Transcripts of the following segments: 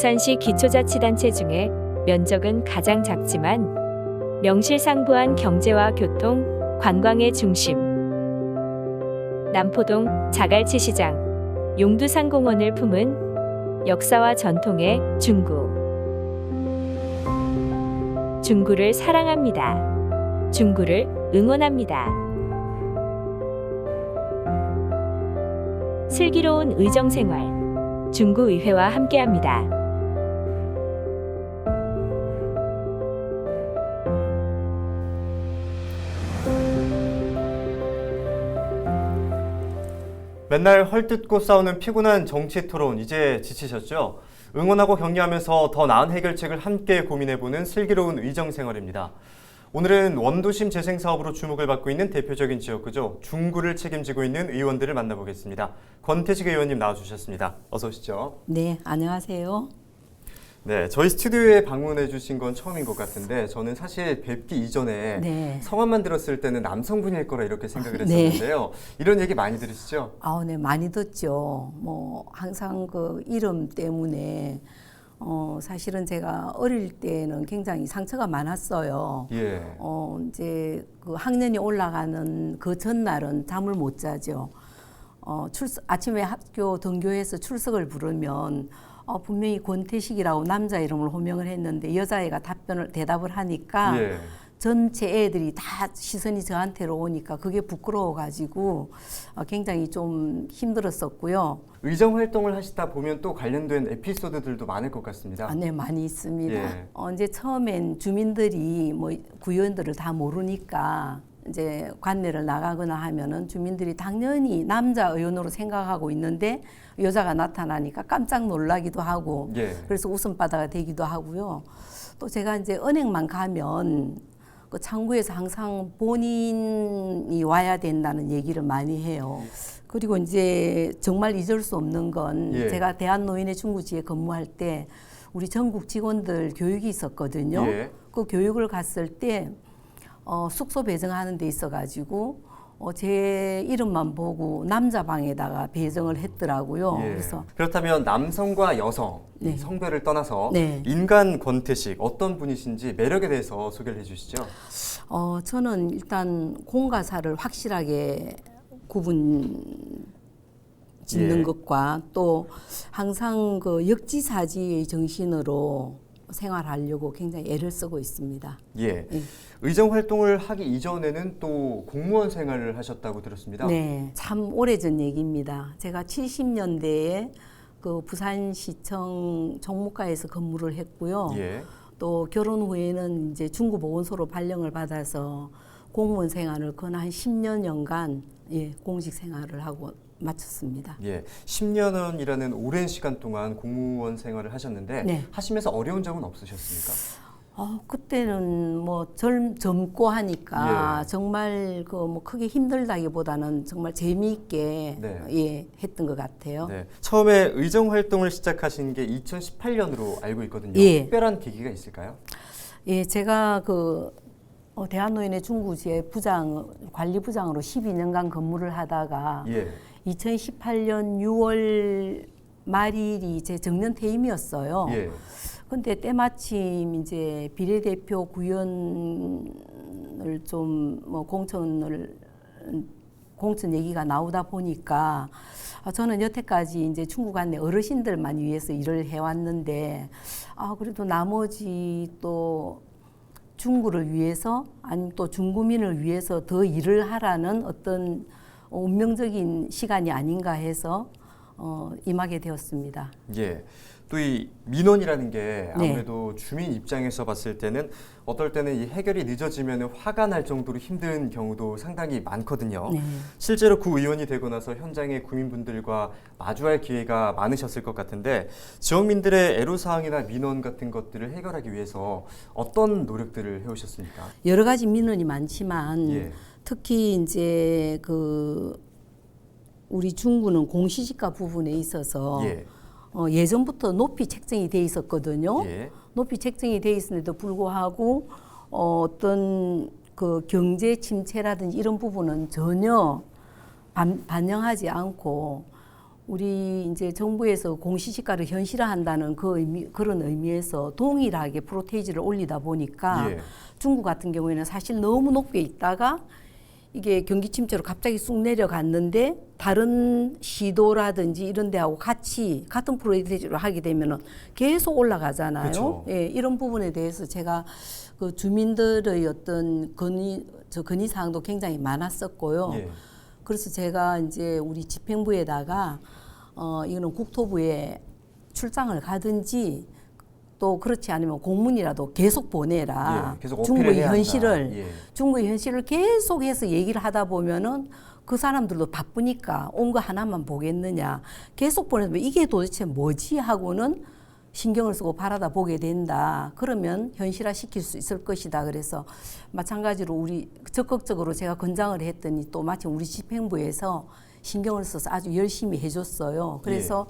부산시 기초자치단체 중에 면적은 가장 작지만 명실상부한 경제와 교통, 관광의 중심. 남포동 자갈치시장, 용두산공원을 품은 역사와 전통의 중구. 중구를 사랑합니다. 중구를 응원합니다. 슬기로운 의정생활, 중구의회와 함께합니다. 맨날 헐뜯고 싸우는 피곤한 정치 토론 이제 지치셨죠? 응원하고 격려하면서 더 나은 해결책을 함께 고민해보는 슬기로운 의정생활입니다. 오늘은 원도심 재생 사업으로 주목을 받고 있는 대표적인 지역구죠. 중구를 책임지고 있는 의원들을 만나보겠습니다. 권태식 의원님 나와주셨습니다. 어서 오시죠. 네, 안녕하세요. 네, 저희 스튜디오에 방문해 주신 건 처음인 것 같은데 저는 사실 뵙기 이전에 네. 성함만 들었을 때는 남성분일 거라 이렇게 생각을 했었는데요. 이런 얘기 많이 들으시죠? 네, 많이 듣죠. 뭐 항상 그 이름 때문에 사실은 제가 어릴 때는 굉장히 상처가 많았어요. 예. 이제 그 학년이 올라가는 그 전날은 잠을 못 자죠. 아침에 학교 등교해서 출석을 부르면 분명히 권태식이라고 남자 이름을 호명을 했는데 여자애가 대답을 하니까 예. 전체 애들이 다 시선이 저한테로 오니까 그게 부끄러워가지고 굉장히 좀 힘들었었고요. 의정 활동을 하시다 보면 또 관련된 에피소드들도 많을 것 같습니다. 네, 많이 있습니다. 예. 이제 처음엔 주민들이 뭐 구의원들을 다 모르니까 이제 관내를 나가거나 하면은 주민들이 당연히 남자 의원으로 생각하고 있는데 여자가 나타나니까 깜짝 놀라기도 하고 예. 그래서 웃음바다가 되기도 하고요. 또 제가 이제 은행만 가면 그 창구에서 항상 본인이 와야 된다는 얘기를 많이 해요. 그리고 이제 정말 잊을 수 없는 건 예. 제가 대한노인의 중구지에 근무할 때 우리 전국 직원들 교육이 있었거든요. 예. 그 교육을 갔을 때 숙소 배정하는 데 있어가지고 제 이름만 보고 남자 방에다가 배정을 했더라고요. 예. 그래서 그렇다면 남성과 여성, 네. 성별을 떠나서 네. 인간 권태식 어떤 분이신지 매력에 대해서 소개를 해주시죠. 저는 일단 공과 사를 확실하게 구분 짓는 예. 것과 또 항상 그 역지사지의 정신으로 생활하려고 굉장히 애를 쓰고 있습니다. 예. 예. 의정 활동을 하기 이전에는 또 공무원 생활을 하셨다고 들었습니다. 네, 참 오래전 얘기입니다. 제가 70년대에 그 부산시청 정무과에서 근무를 했고요. 예. 또 결혼 후에는 이제 중구보건소로 발령을 받아서 공무원 생활을 거의 한 10년간 공직 생활을 하고 마쳤습니다. 예. 10년이라는 오랜 시간 동안 공무원 생활을 하셨는데 네. 하시면서 어려운 점은 없으셨습니까? 그때는 뭐 젊고 하니까 예. 정말 그 뭐 크게 힘들다기보다는 정말 재미있게 네. 했던 것 같아요. 네. 처음에 의정 활동을 시작하신 게 2018년으로 알고 있거든요. 예. 특별한 계기가 있을까요? 예, 제가 그 대한노인의 중구지의 관리부장으로 12년간 근무를 하다가 예. 2018년 6월 말일이 제 정년 퇴임이었어요. 예. 근데 때마침 이제 비례대표 구현을 좀 뭐 공천 얘기가 나오다 보니까 저는 여태까지 이제 중구 관내 어르신들만 위해서 일을 해왔는데 그래도 나머지 또 중구를 위해서 아니면 또 중구민을 위해서 더 일을 하라는 어떤 운명적인 시간이 아닌가 해서 임하게 되었습니다. 예. 또 이 민원이라는 게 네. 아무래도 주민 입장에서 봤을 때는 어떨 때는 이 해결이 늦어지면 화가 날 정도로 힘든 경우도 상당히 많거든요. 네. 실제로 구의원이 되고 나서 현장의 구민분들과 마주할 기회가 많으셨을 것 같은데 지역민들의 애로사항이나 민원 같은 것들을 해결하기 위해서 어떤 노력들을 해오셨습니까? 여러 가지 민원이 많지만 예. 특히 이제 그 우리 중구는 공시지가 부분에 있어서 예. 예전부터 높이 책정이 돼 있었거든요. 예. 높이 책정이 돼 있음에도 불구하고 어떤 그 경제 침체라든지 이런 부분은 전혀 반영하지 않고 우리 이제 정부에서 공시지가를 현실화한다는 그런 의미에서 동일하게 프로테이지를 올리다 보니까 예. 중국 같은 경우에는 사실 너무 높게 있다가 이게 경기 침체로 갑자기 쑥 내려갔는데 다른 시도라든지 이런 데하고 같이 같은 프로테이지를 하게 되면은 계속 올라가잖아요. 그쵸. 예, 이런 부분에 대해서 제가 그 주민들의 어떤 건의 사항도 굉장히 많았었고요. 예. 그래서 제가 이제 우리 집행부에다가 이거는 국토부에 출장을 가든지 또 그렇지 않으면 공문이라도 계속 보내라. 예, 계속 어필을 중국의 해야 한다. 현실을 예. 중국의 현실을 계속해서 얘기를 하다 보면은 그 사람들도 바쁘니까 온 거 하나만 보겠느냐. 계속 보내면 이게 도대체 뭐지 하고는 신경을 쓰고 바라다 보게 된다. 그러면 현실화 시킬 수 있을 것이다. 그래서 마찬가지로 우리 적극적으로 제가 권장을 했더니 또 마침 우리 집행부에서 신경을 써서 아주 열심히 해줬어요. 그래서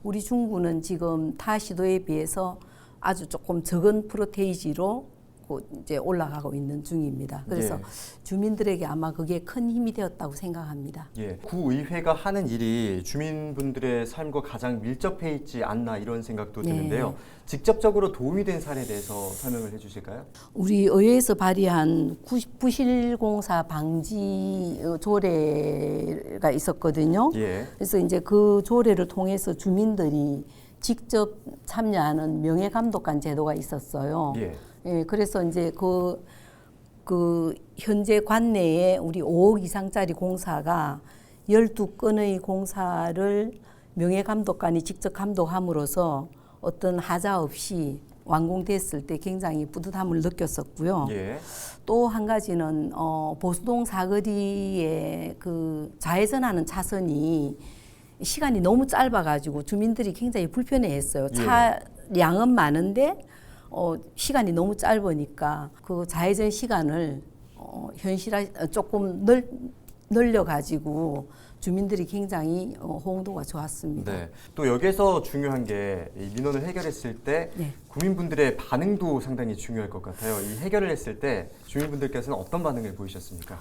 우리 중구는 지금 타 시도에 비해서 아주 조금 적은 프로테이지로 이제 올라가고 있는 중입니다. 그래서 예. 주민들에게 아마 그게 큰 힘이 되었다고 생각합니다. 예, 구의회가 하는 일이 주민분들의 삶과 가장 밀접해 있지 않나 이런 생각도 네. 드는데요. 직접적으로 도움이 된 사례에 대해서 설명을 해주실까요? 우리 의회에서 발의한 부실공사 방지 조례가 있었거든요. 예. 그래서 이제 그 조례를 통해서 주민들이 직접 참여하는 명예감독관 제도가 있었어요. 예. 예, 그래서 이제 그 현재 관내에 우리 5억 이상짜리 공사가 12건의 공사를 명예감독관이 직접 감독함으로써 어떤 하자 없이 완공됐을 때 굉장히 뿌듯함을 느꼈었고요. 예. 또 한 가지는 보수동 사거리에 그 좌회전하는 차선이 시간이 너무 짧아가지고 주민들이 굉장히 불편해했어요. 차량은 많은데 시간이 너무 짧으니까 그 좌회전 시간을 현실화 조금 늘려가지고 주민들이 굉장히 호응도가 좋았습니다. 네. 또 여기서 중요한 게 이 민원을 해결했을 때 네. 국민분들의 반응도 상당히 중요할 것 같아요. 이 해결을 했을 때 주민분들께서는 어떤 반응을 보이셨습니까?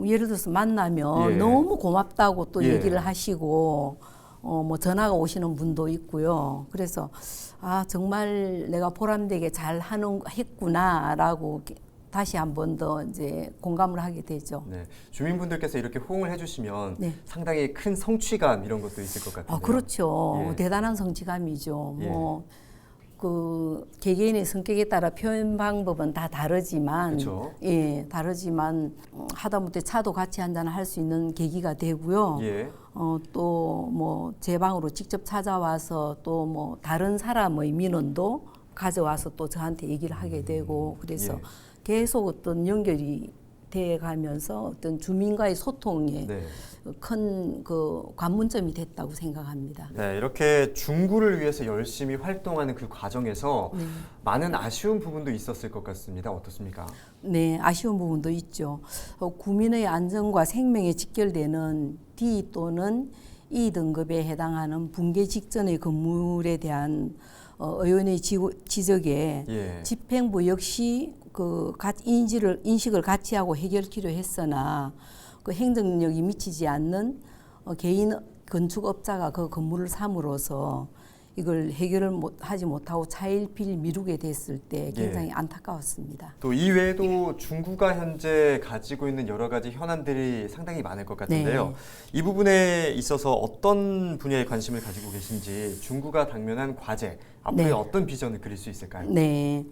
예를 들어서 만나면 예. 너무 고맙다고 또 예. 얘기를 하시고 뭐 전화가 오시는 분도 있고요. 그래서 정말 내가 보람되게 잘 했구나라고 다시 한 번 더 이제 공감을 하게 되죠. 네. 주민분들께서 이렇게 호응을 해주시면 네. 상당히 큰 성취감 이런 것도 있을 것 같아요. 그렇죠. 예. 대단한 성취감이죠. 예. 그 개개인의 성격에 따라 표현 방법은 다 다르지만, 그렇죠. 예, 다르지만 하다못해 차도 같이 한잔 할 수 있는 계기가 되고요. 예. 또 뭐 제 방으로 직접 찾아와서 또 뭐 다른 사람의 민원도 가져와서 또 저한테 얘기를 하게 되고 그래서 예. 계속 어떤 연결이 돼 가면서 어떤 주민과의 소통에 네. 큰 그 관문점이 됐다고 생각합니다. 네, 이렇게 중구를 위해서 열심히 활동하는 그 과정에서 많은 아쉬운 부분도 있었을 것 같습니다. 어떻습니까? 네, 아쉬운 부분도 있죠. 국민의 안전과 생명에 직결되는 D 또는 E 등급에 해당하는 붕괴 직전의 건물에 대한 의원의 지적에 예. 집행부 역시 그 인식을 같이 하고 해결키로 했으나 그 행정력이 미치지 않는 개인 건축업자가 그 건물을 삼으로써 이걸 해결을 하지 못하고 차일피일 미루게 됐을 때 굉장히 안타까웠습니다. 또 이 외에도 중구가 현재 가지고 있는 여러 가지 현안들이 상당히 많을 것 같은데요. 네. 이 부분에 있어서 어떤 분야에 관심을 가지고 계신지 중구가 당면한 과제, 앞으로 네. 어떤 비전을 그릴 수 있을까요? 네.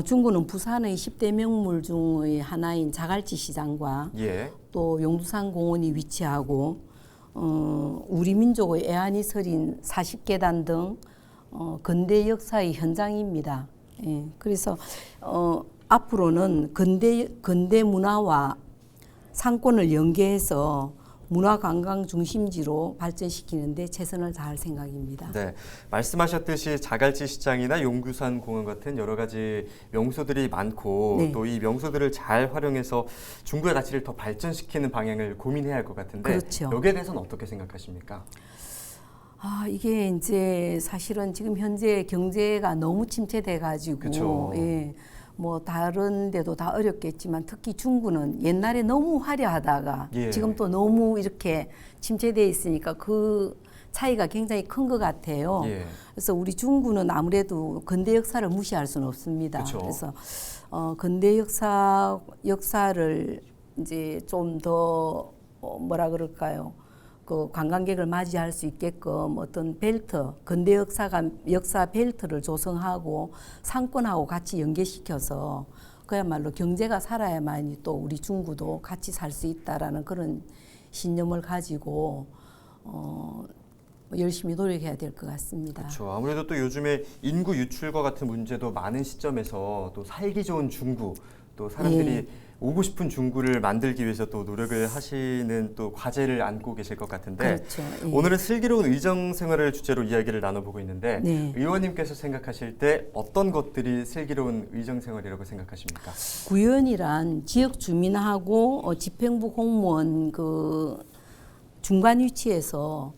중구는 부산의 10대 명물 중의 하나인 자갈치 시장과 예. 또 용두산 공원이 위치하고 우리 민족의 애환이 서린 40계단 등 근대 역사의 현장입니다. 예, 그래서 앞으로는 근대 문화와 상권을 연계해서 문화관광 중심지로 발전시키는데 최선을 다할 생각입니다. 네, 말씀하셨듯이 자갈치 시장이나 용두산 공원 같은 여러 가지 명소들이 많고 네. 또 이 명소들을 잘 활용해서 중구의 가치를 더 발전시키는 방향을 고민해야 할 것 같은데 그렇죠. 여기에 대해서는 어떻게 생각하십니까? 이게 이제 사실은 지금 현재 경제가 너무 침체돼 가지고 그쵸. 예. 뭐 다른 데도 다 어렵겠지만 특히 중구는 옛날에 너무 화려하다가 예. 지금 또 너무 이렇게 침체돼 있으니까 그 차이가 굉장히 큰 것 같아요. 예. 그래서 우리 중구는 아무래도 근대 역사를 무시할 수는 없습니다. 그쵸. 그래서 근대 역사를 이제 좀 더 뭐라 그럴까요? 그 관광객을 맞이할 수 있게끔 어떤 벨트, 근대 역사 벨트를 조성하고 상권하고 같이 연계시켜서 그야말로 경제가 살아야만이 또 우리 중구도 같이 살 수 있다라는 그런 신념을 가지고 열심히 노력해야 될 것 같습니다. 그렇죠. 아무래도 또 요즘에 인구 유출과 같은 문제도 많은 시점에서 또 살기 좋은 중구, 또 사람들이 예. 오고 싶은 중구를 만들기 위해서 또 노력을 하시는 또 과제를 안고 계실 것 같은데 그렇죠. 예. 오늘은 슬기로운 의정 생활을 주제로 이야기를 나눠보고 있는데 네. 의원님께서 생각하실 때 어떤 것들이 슬기로운 의정 생활이라고 생각하십니까? 구현이란 지역 주민하고 집행부 공무원 그 중간 위치에서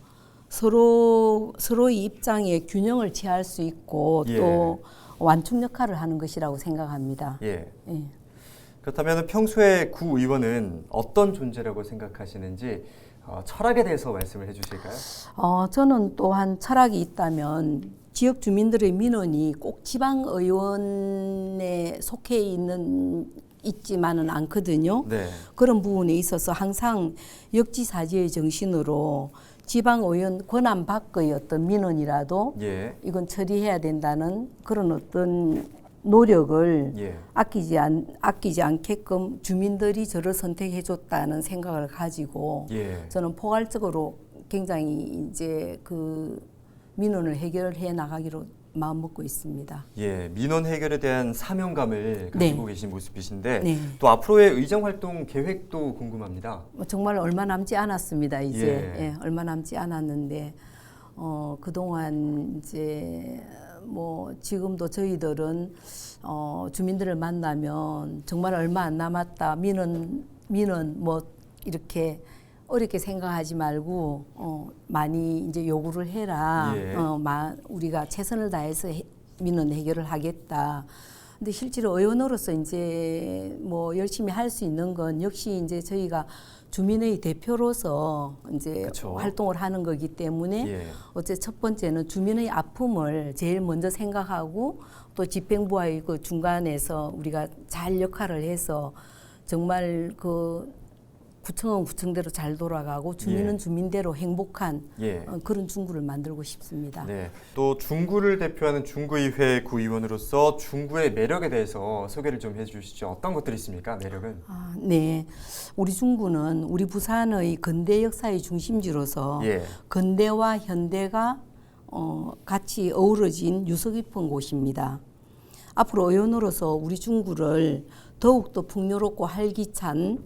서로의 입장에 균형을 취할 수 있고 예. 또 완충 역할을 하는 것이라고 생각합니다. 예. 예. 그렇다면 평소에 구 의원은 어떤 존재라고 생각하시는지 철학에 대해서 말씀을 해주실까요? 저는 또한 철학이 있다면 지역 주민들의 민원이 꼭 지방 의원에 속해 있지만은 않거든요. 네. 그런 부분에 있어서 항상 역지사지의 정신으로 지방 의원 권한 밖의 어떤 민원이라도 예. 이건 처리해야 된다는 그런 어떤 노력을 예. 아끼지 않게끔 주민들이 저를 선택해줬다는 생각을 가지고 예. 저는 포괄적으로 굉장히 이제 그 민원을 해결해 나가기로 마음 먹고 있습니다. 예, 민원 해결에 대한 사명감을 가지고 계신 모습이신데 네. 또 앞으로의 의정 활동 계획도 궁금합니다. 정말 얼마 남지 않았습니다. 이제 예. 얼마 남지 않았는데 그동안 이제 뭐 지금도 저희들은 주민들을 만나면 정말 얼마 안 남았다. 민원 뭐 이렇게 어렵게 생각하지 말고 많이 이제 요구를 해라. 예. 우리가 최선을 다해서 민원 해결을 하겠다. 근데 실제로 의원으로서 이제 뭐 열심히 할 수 있는 건 역시 이제 저희가 주민의 대표로서 이제 그쵸. 활동을 하는 거기 때문에 예. 어째 첫 번째는 주민의 아픔을 제일 먼저 생각하고 또 집행부와의 그 중간에서 우리가 잘 역할을 해서 정말 그 구청은 구청대로 잘 돌아가고 주민은 예. 주민대로 행복한 예. 그런 중구를 만들고 싶습니다. 네. 또 중구를 대표하는 중구의회 구의원으로서 중구의 매력에 대해서 소개를 좀 해주시죠. 어떤 것들이 있습니까? 매력은? 네. 우리 중구는 우리 부산의 근대 역사의 중심지로서 예. 근대와 현대가 같이 어우러진 유서 깊은 곳입니다. 앞으로 의원으로서 우리 중구를 더욱더 풍요롭고 활기찬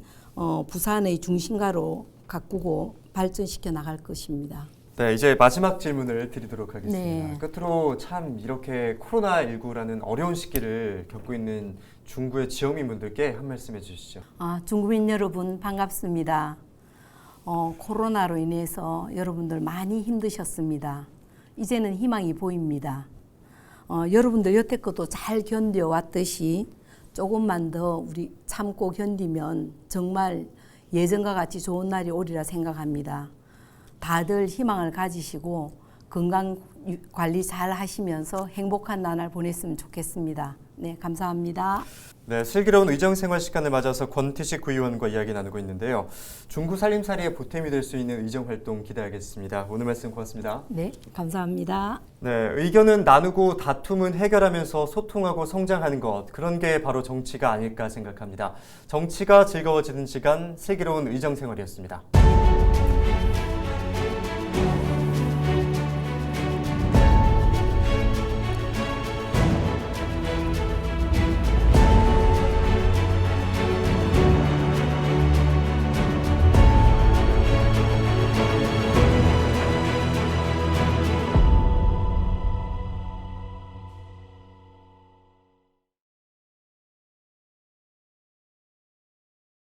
부산의 중심가로 가꾸고 발전시켜 나갈 것입니다. 네, 이제 마지막 질문을 드리도록 하겠습니다. 네. 끝으로 참 이렇게 코로나19라는 어려운 시기를 겪고 있는 중구의 지역민분들께 한 말씀 해주시죠. 중구민 여러분 반갑습니다. 코로나로 인해서 여러분들 많이 힘드셨습니다. 이제는 희망이 보입니다. 여러분들 여태껏도 잘 견뎌왔듯이 조금만 더 우리 참고 견디면 정말 예전과 같이 좋은 날이 오리라 생각합니다. 다들 희망을 가지시고 건강 관리 잘 하시면서 행복한 나날 보냈으면 좋겠습니다. 네, 감사합니다. 네, 슬기로운 의정생활 시간을 맞아서 권태식 구의원과 이야기 나누고 있는데요. 중구 살림살이에 보탬이 될 수 있는 의정활동 기대하겠습니다. 오늘 말씀 고맙습니다. 네, 감사합니다. 네, 의견은 나누고 다툼은 해결하면서 소통하고 성장하는 것, 그런 게 바로 정치가 아닐까 생각합니다. 정치가 즐거워지는 시간, 슬기로운 의정생활이었습니다.